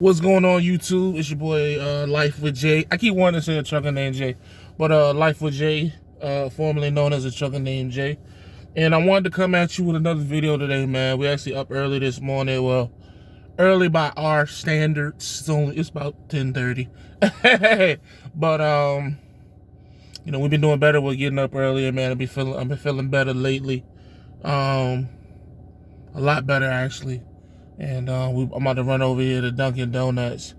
What's going on, YouTube? It's your boy Life with Jay. I keep wanting to say a trucker named Jay, but Life with Jay, formerly known as a trucker named Jay. And I wanted to come at you with another video today, man. We actually up early this morning. Well, early by our standards. It's about 10:30. But we've been doing better with getting up earlier, man. I've been feeling better lately. A lot better actually. And I'm about to run over here to Dunkin' Donuts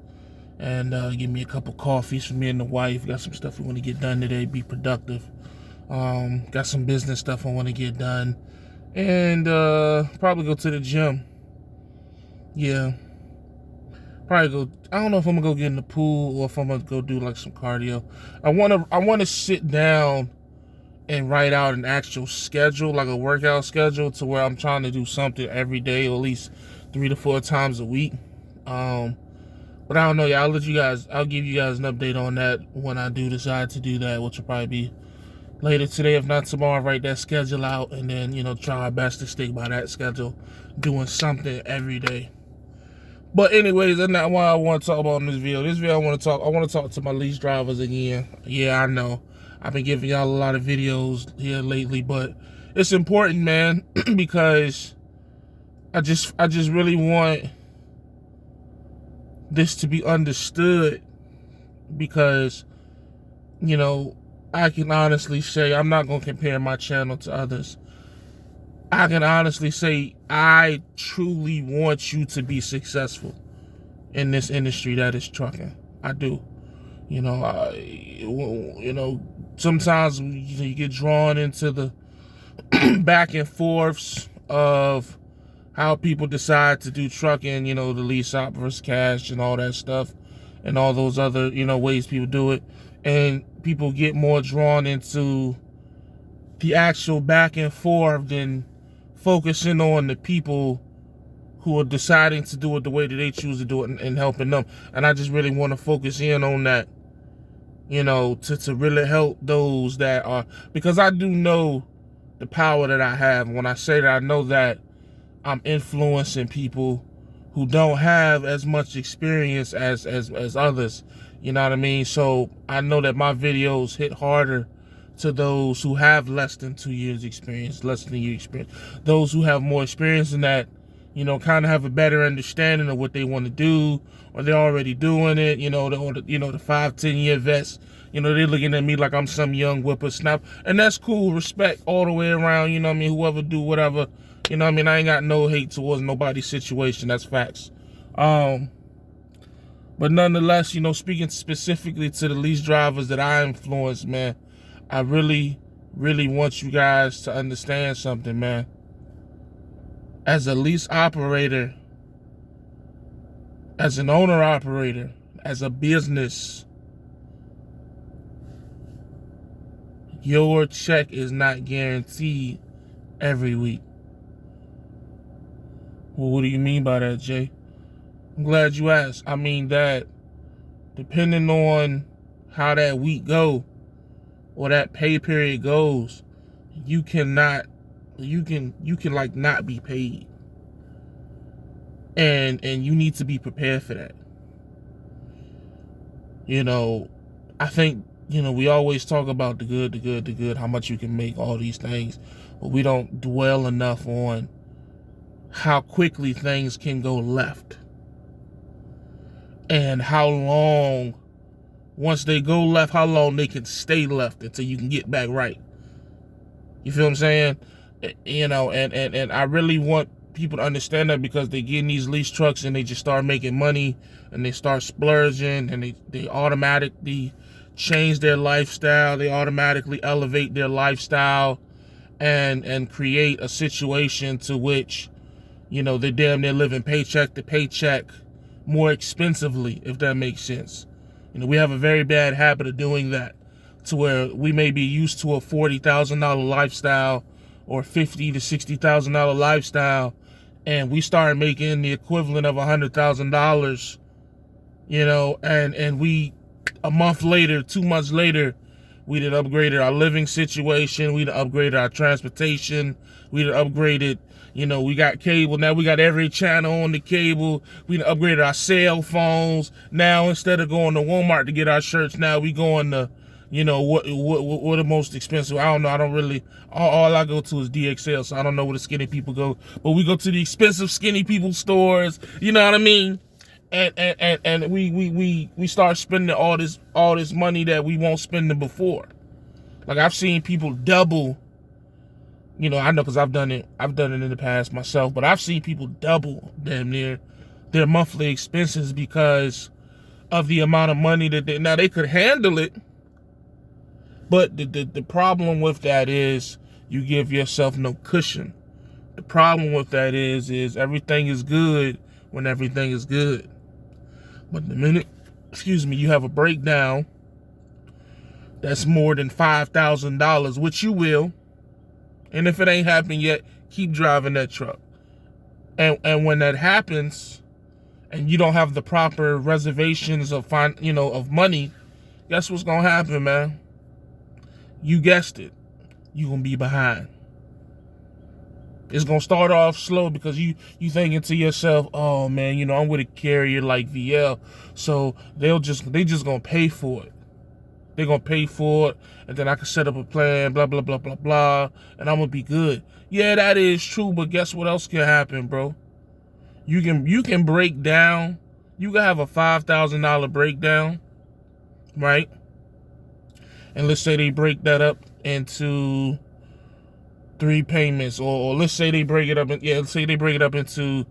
and get me a couple coffees for me and the wife. Got some stuff we want to get done today, be productive. Got some business stuff I want to get done. And probably go to the gym. Yeah. Probably go, I don't know if I'm going to go get in the pool or if I'm going to go do like some cardio. I want to sit down and write out an actual schedule, like a workout schedule, to where I'm trying to do something every day, or at least 3 to 4 times a week. But I don't know, yeah, I'll give you guys an update on that when I do decide to do that, which will probably be later today, if not tomorrow. Write that schedule out and then, try our best to stick by that schedule, doing something every day. But anyways, that's not why I want to talk about in this video. This video I want to talk to my lease drivers again. Yeah, I know. I've been giving y'all a lot of videos here lately, but it's important, man, because I just really want this to be understood, because I can honestly say, I'm not going to compare my channel to others. I can honestly say I truly want you to be successful in this industry that is trucking. I do. Sometimes you get drawn into the back and forths of how people decide to do trucking, the lease op versus cash and all that stuff, and all those other, ways people do it. And people get more drawn into the actual back and forth than focusing on the people who are deciding to do it the way that they choose to do it, and helping them. And I just really want to focus in on that, to really help those that are, because I do know the power that I have when I say that I know that I'm influencing people who don't have as much experience as others. You know what I mean? So I know that my videos hit harder to those who have less than 2 years experience, less than a year experience. Those who have more experience in that, kind of have a better understanding of what they want to do, or they're already doing it, the 5-10 year vets. They're looking at me like I'm some young whippersnapper, and that's cool. Respect all the way around, whoever do whatever, I ain't got no hate towards nobody's situation. That's facts. But nonetheless, speaking specifically to the lease drivers that I influence, man, I really, really want you guys to understand something, man. As a lease operator, as an owner operator, as a business, your check is not guaranteed every week. Well, what do you mean by that, Jay? I'm glad you asked. I mean that depending on how that week go, or that pay period goes, you can like not be paid. And you need to be prepared for that. I think, we always talk about the good, how much you can make, all these things, but we don't dwell enough on how quickly things can go left. And how long, once they go left, how long they can stay left until you can get back right. You feel what I'm saying? And I really want people to understand that, because they get in these lease trucks and they just start making money, and they start splurging, and they automatically change their lifestyle. They automatically elevate their lifestyle and create a situation to which, they're damn near living paycheck to paycheck more expensively, if that makes sense. We have a very bad habit of doing that, to where we may be used to a $40,000 lifestyle or $50,000 to $60,000 lifestyle, and we start making the equivalent of $100,000, and we, a month later, 2 months later, we done upgraded our living situation, we done upgraded our transportation, we done upgraded, You know, we got cable. Now we got every channel on the cable. We upgraded our cell phones. Now instead of going to Walmart to get our shirts, now we going to, you know, what the most expensive. I don't know. I don't really, all I go to is DXL, so I don't know where the skinny people go. But we go to the expensive skinny people stores. You know what I mean? And we start spending all this money that we won't spend before. Like I've seen people double. You know, I know because I've done it in the past myself, but I've seen people double damn near their monthly expenses because of the amount of money that now they could handle it. But the problem with that is you give yourself no cushion. The problem with that is everything is good when everything is good. But the minute, you have a breakdown that's more than $5,000, which you will, and if it ain't happened yet, keep driving that truck. And when that happens, and you don't have the proper reservations of of money, guess what's gonna happen, man? You guessed it. You're gonna be behind. It's gonna start off slow because you thinking to yourself, oh man, I'm with a carrier like VL, so they just gonna pay for it. They're gonna pay for it, and then I can set up a plan, blah blah blah blah blah, and I'm gonna be good. Yeah, that is true, but guess what else can happen, bro? You can break down. You can have a $5,000 breakdown, right? And let's say they break that up into 3 payments, or let's say they break it up into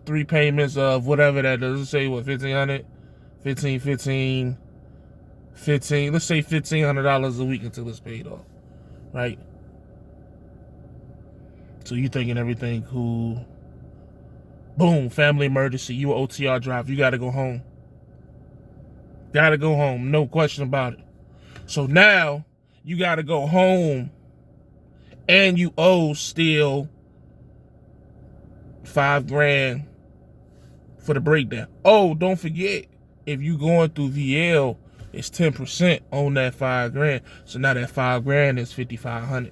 3 payments of whatever that is. Let's say what, 1,500, 15, let's say $1,500 a week until it's paid off, right? So you thinking everything cool. Boom, family emergency. You an OTR driver. You got to go home. Got to go home. No question about it. So now you got to go home and you owe still $5,000 for the breakdown. Oh, don't forget, if you going through VL, it's 10% on that $5,000. So now that $5,000 is $5,500.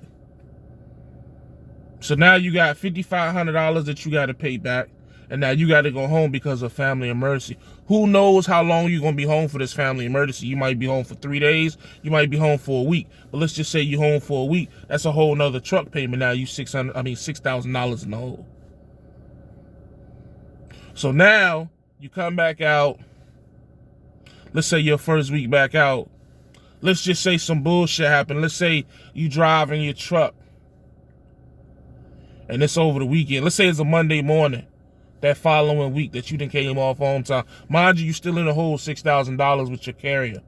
So now you got $5,500 that you got to pay back. And now you got to go home because of family emergency. Who knows how long you're going to be home for this family emergency? You might be home for 3 days. You might be home for a week. But let's just say you're home for a week. That's a whole nother truck payment. Now you $6,000 in the hole. So now you come back out. Let's say your first week back out. Let's just say some bullshit happened. Let's say you drive in your truck and it's over the weekend. Let's say it's a Monday morning that following week that you done came off home time. Mind you still in the hole $6,000 with your carrier.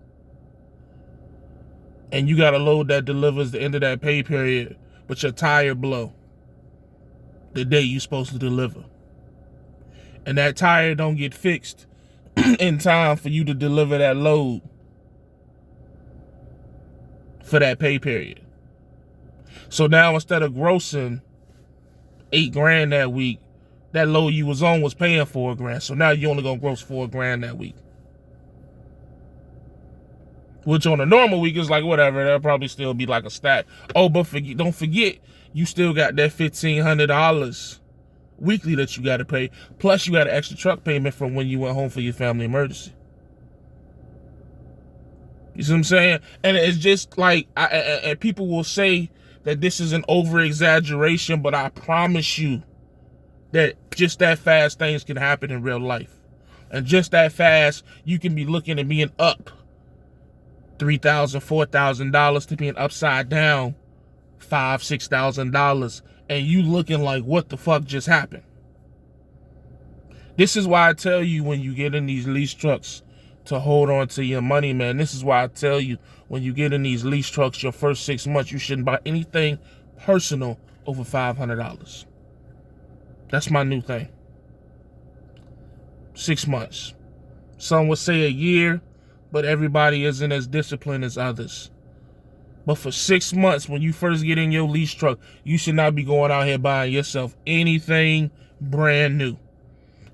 And you got a load that delivers the end of that pay period, but your tire blow the day you supposed to deliver. And that tire don't get fixed in time for you to deliver that load for that pay period. So now instead of grossing $8,000 that week, that load you was on was paying $4,000. So now you only gonna gross $4,000 that week. Which on a normal week is like whatever, that'll probably still be like a stat. Oh, but don't forget, you still got that $1,500 weekly that you gotta pay. Plus you got an extra truck payment from when you went home for your family emergency. You see what I'm saying? And it's just like, and people will say that this is an over-exaggeration, but I promise you that just that fast things can happen in real life. And just that fast, you can be looking at being up $3,000, $4,000 to being upside down $5,000, $6,000. And you looking like, what the fuck just happened? This is why I tell you when you get in these lease trucks to hold on to your money, man. This is why I tell you when you get in these lease trucks, your first 6 months, you shouldn't buy anything personal over $500. That's my new thing. 6 months. Some would say a year, but everybody isn't as disciplined as others. But for 6 months, when you first get in your lease truck, you should not be going out here buying yourself anything brand new.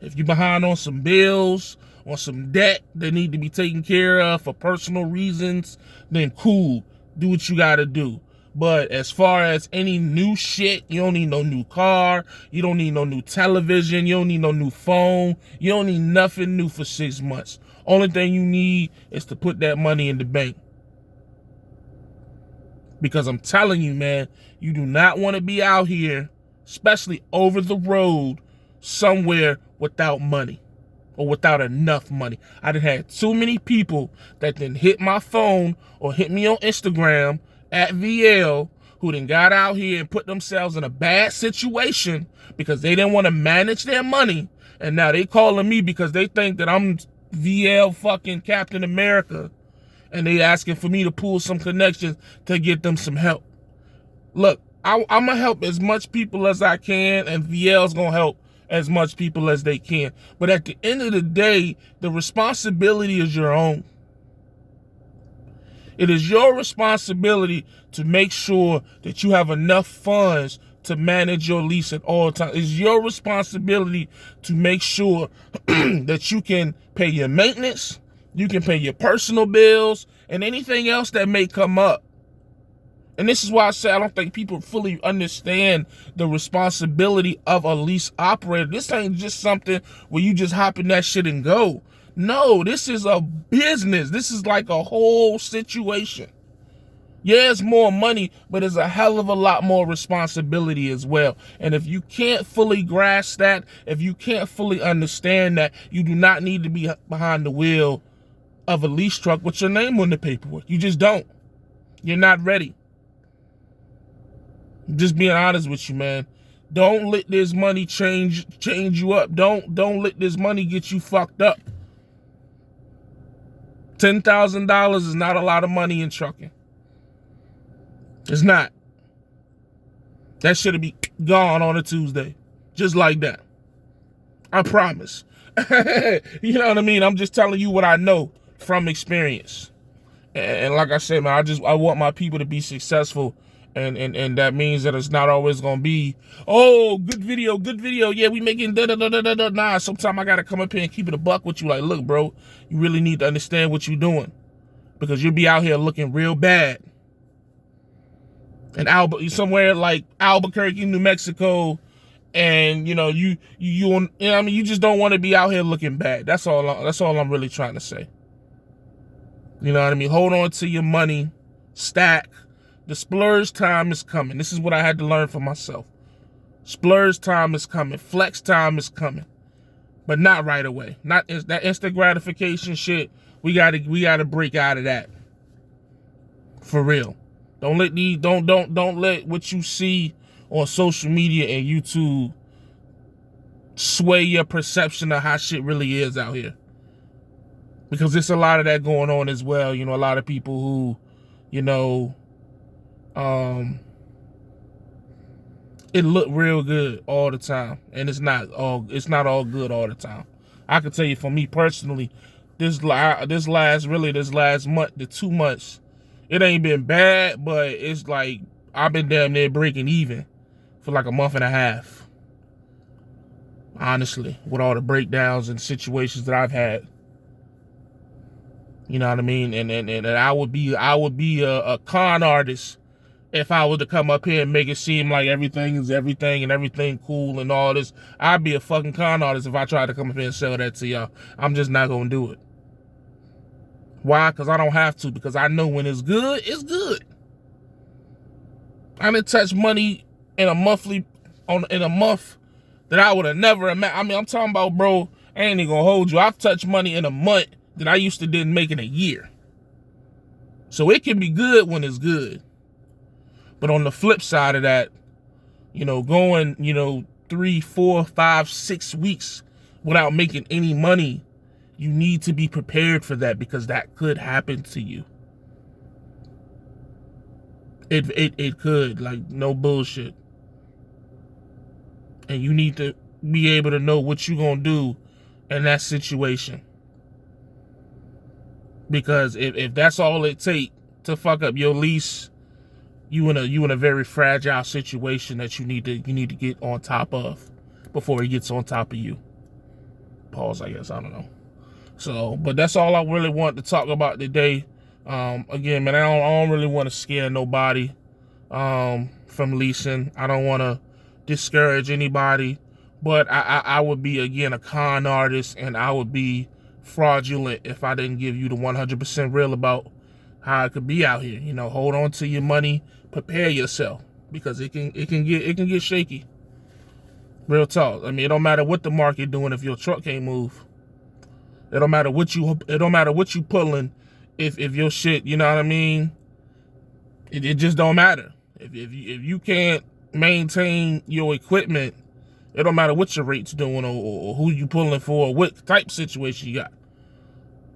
If you're behind on some bills, on some debt that need to be taken care of for personal reasons, then cool, do what you gotta do. But as far as any new shit, you don't need no new car. You don't need no new television. You don't need no new phone. You don't need nothing new for 6 months. Only thing you need is to put that money in the bank. Because I'm telling you, man, you do not want to be out here, especially over the road, somewhere without money or without enough money. I done had too many people that then hit my phone or hit me on Instagram at VL who then got out here and put themselves in a bad situation because they didn't want to manage their money. And now they calling me because they think that I'm VL fucking Captain America. And they asking for me to pull some connections to get them some help. Look, I'm going to help as much people as I can, and VL's going to help as much people as they can. But at the end of the day, the responsibility is your own. It is your responsibility to make sure that you have enough funds to manage your lease at all times. It's your responsibility to make sure that you can pay your maintenance, you can pay your personal bills, and anything else that may come up. And this is why I say I don't think people fully understand the responsibility of a lease operator. This ain't just something where you just hop in that shit and go. No, this is a business. This is like a whole situation. Yeah, it's more money, but it's a hell of a lot more responsibility as well. And if you can't fully grasp that, if you can't fully understand that, you do not need to be behind the wheel of a lease truck with your name on the paperwork. You just don't. You're not ready. Just being honest with you, man. Don't let this money change you up. Don't let this money get you fucked up. $10,000 is not a lot of money in trucking. It's not. That should be gone on a Tuesday. Just like that. I promise. You know what I mean? I'm just telling you what I know from experience. And like I said, man, I want my people to be successful. And that means that it's not always gonna be, oh, good video. Yeah, we making da-da-da-da-da-da. Nah, sometimes I gotta come up here and keep it a buck with you. Like, look, bro, you really need to understand what you're doing. Because you'll be out here looking real bad. And somewhere like Albuquerque, New Mexico, and you know, you know what I mean, you just don't want to be out here looking bad. That's all I'm really trying to say. You know what I mean? Hold on to your money, stack. The splurge time is coming. This is what I had to learn for myself. Splurge time is coming. Flex time is coming. But not right away. Not that instant gratification shit. We gotta break out of that. For real. Don't let what you see on social media and YouTube sway your perception of how shit really is out here. Because there's a lot of that going on as well. You know, a lot of people who, you know, it look real good all the time, and it's not all good all the time. I can tell you, for me personally, this last month, the 2 months, it ain't been bad, but it's like I've been damn near breaking even for like a month and a half. Honestly, with all the breakdowns and situations that I've had. You know what I mean? And I would be a con artist if I were to come up here and make it seem like everything is everything and everything cool and all this. I'd be a fucking con artist if I tried to come up here and sell that to y'all. I'm just not gonna do it. Why? Because I don't have to. Because I know when it's good, it's good. I didn't touch money in a month that I would have never imagined. I mean, I'm talking about, bro, I ain't even gonna hold you. I've touched money in a month that I used to didn't make in a year. So it can be good when it's good. But on the flip side of that, you know, going, you know, 3, 4, 5, 6 weeks without making any money, you need to be prepared for that, because that could happen to you. It could, like, no bullshit. And you need to be able to know what you're gonna do in that situation. Because if that's all it takes to fuck up your lease, you in a very fragile situation that you need to get on top of before it gets on top of you. Pause, I guess, I don't know. So, but that's all I really want to talk about today. Again, man, I don't really want to scare nobody. from leasing. I don't want to discourage anybody, but I would be, again, a con artist, and I would be fraudulent if I didn't give you the 100% real about how it could be out here. You know, hold on to your money, prepare yourself, because it can get shaky. Real talk. I mean, it don't matter what the market doing if your truck can't move. It don't matter what you pulling if your shit, you know what I mean? It just don't matter. If you can't maintain your equipment, it don't matter what your rate's doing or who you pulling for or what type situation you got.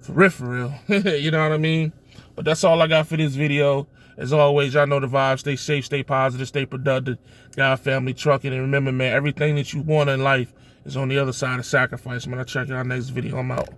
For real. You know what I mean? But that's all I got for this video. As always, y'all know the vibe. Stay safe, stay positive, stay productive. God, family, trucking. And remember, man, everything that you want in life is on the other side of sacrifice. Man, I'll check y'all next video. I'm out.